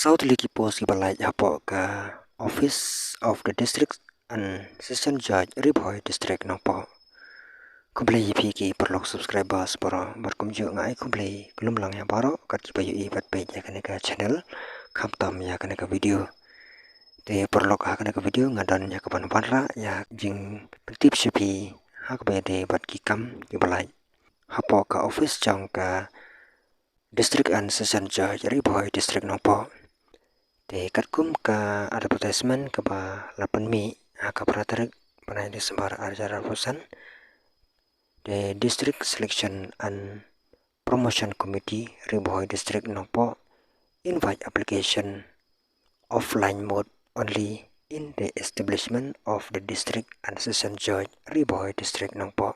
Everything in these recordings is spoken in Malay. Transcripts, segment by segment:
South Liki Post ki balai hapo ka Office of the District and Session Judge Riboy District nangpo. Kumplay pi ki perlok subscribers poro berkumju ngai kumplay kelum lang ya baro kat ki payu i bat page ya kaneka channel kamtam ya kaneka video. Te perlok ha kaneka video ngadan ya kapan panra ya jing tip sipi ha ka de bat ki kam ki balai. Hapo ka office jang ka District and Session Judge Riboy District nangpo. Te katkum ka advertisement ka ba 8 Mei ka pratarik panai Desember ajar pusan the District Selection and Promotion Committee Riboy District Nangpo invite application offline mode only in the establishment of the District and Session Judge Riboy District Nangpo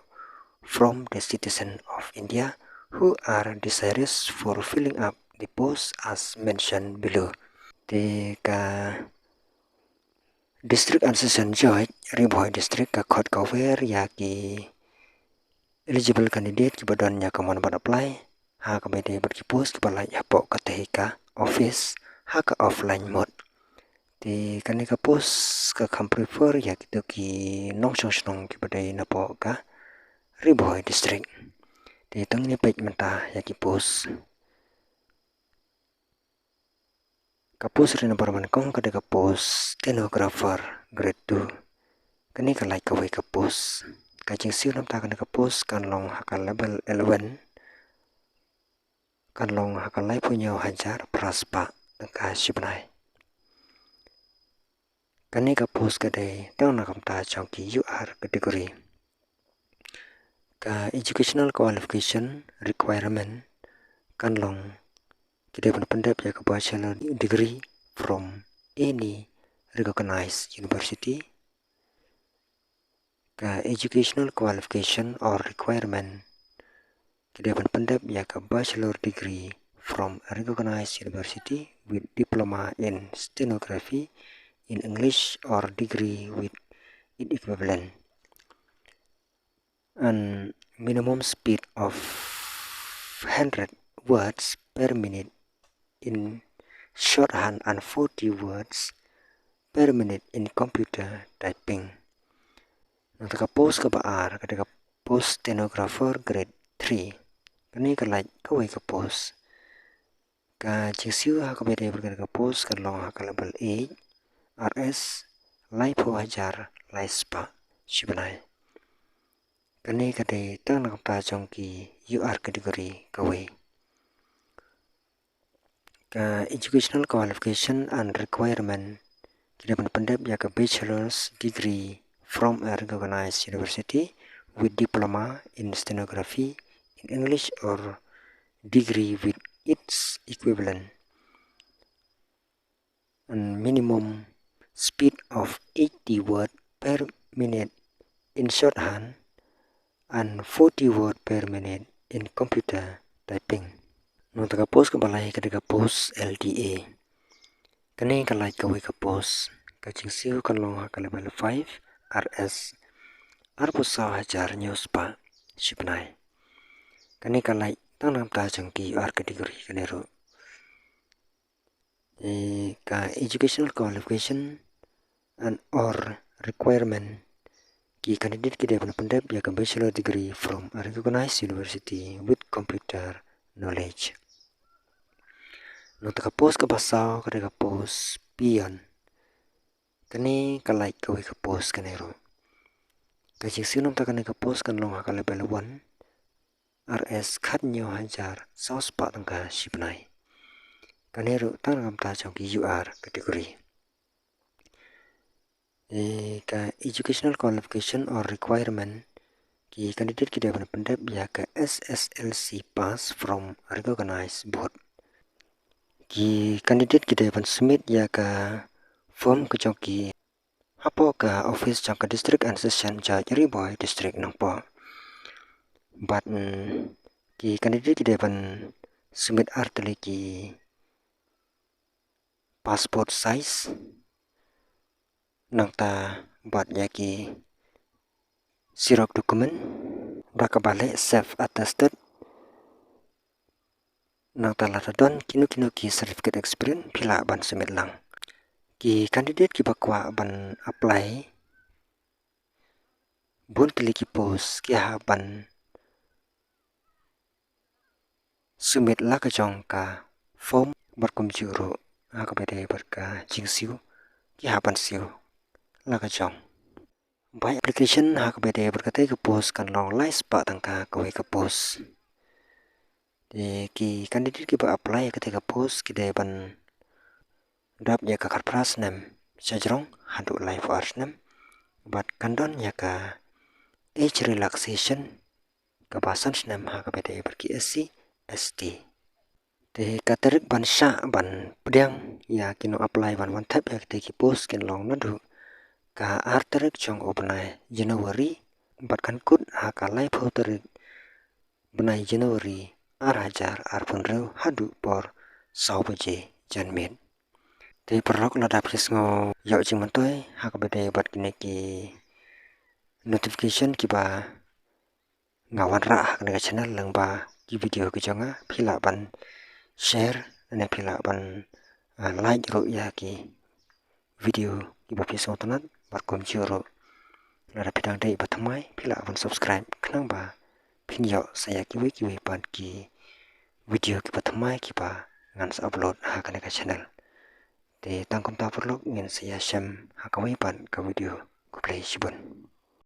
from the citizen of India who are desirous for filling up the post as mentioned below. Di ka District and Session Judge Riboy District ka khot cover ya ki eligible candidate ki badon ya ka mon ban apply ha ka bede bat ki post ki balai ya po ka te ka office ha ka offline mode. Di kan ka post ka kam prefer ya ki ki nong song ki badai na po ka Riboy District. Di tang ni page menta ya ki post kapus rin barman kong kada kapus stenographer grade 2 kani kalai kawai kapus kajing siu nam ta kada kapus kan long hakal level 11 kan long hakal lai punya hajar praspa ka shibnai kani kapus kada tang na kam ta chongki UR category ka educational qualification requirement kan long kita pendap ya ke bachelor degree from any recognized university. Ka educational qualification or requirement kita pendap ya ke bachelor degree from a recognized university with diploma in stenography in English or degree with its equivalent. And minimum speed of 100 words per minute in shorthand and 40 words per minute in computer typing. Untuk post ke baar ketika post stenographer grade 3 kini kalai kawai ke post ka jisiu ha kabede berketika post kan long ha level 8 RS lai po hajar lai spa shibnai kini kade tang nak ta jongki UR category kawai. Ka educational qualification and requirement kita pendap ya ke bachelor's degree from a recognized university with diploma in stenography in English or degree with its equivalent and minimum speed of 80 word per minute in shorthand and 40 word per minute in computer typing. Untuk post ke balai ketika post LDA kini kalai kawai ke post kacing siu kan long ke level 5 RS arpusa hajar news pa shipnai kini kalai tang nam ta jangki UR category kanero ka educational qualification and or requirement ki candidate ki depan pendap ya ke bachelor degree from a recognized university with computer knowledge. Untuk post ke basau ketika post pion kini kalai kawai ke post kanero kajing sinum ta ketika post kan long hakal level 1 RS kat nyo hajar saus pa tangka shibnai kanero tang kam ta chongki UR category. Ka educational qualification or requirement ki candidate ki depan pendap ya ke SSLC pass from recognized board. Ki candidate kita dapat submit ya ke form ke joki apa ke office jangka district and session judge Riboy District nangpo. But ki candidate kita dapat submit arteli ki passport size nangta buat ya ki sirok dokumen dah kebalik self attested nang talatadon kinu ki certificate experience pila ban submit lang. Ki candidate ki bakwa ban apply bun pilih ki post ki ha ban submit la ka jong ka form barkum juro ha ka bede barka jingsiu ki ha ban siu la ka jong by application ha ka bede barka te ka post kan long lai spa tangka ka we ka post de ki candidate ki ba apply ka te ka post ki de ban dap ya ka karpras nem sajrong hadu life hours nem but kandon ya ka age relaxation ka basan nem ha ka bede barki SC ST te katerik ban sha ban pdiang ya kino apply ban wan thap ya te ki post kin long na du ka arterik chong obnai January bat kan kut ha ka live hoterik benai January arhajar arpunreu hadu por sau baje janmet te perlok la dap ngo yau jing mantoy ha ka bede bat kine ki notification ki ba ngawan ra ha ka channel lang ba ki video ki jonga phila ban share ane phila ban like ro ya ki video ki ba pisong tanat barkom juro la pidang dei batamai phila ban subscribe knang ba phinyo saya ki we ban ki video ki batamai ki ba ngan sa upload ha ka channel te tangkom ta perlok ngin saya sham ha ka we ban ka video ko play shibun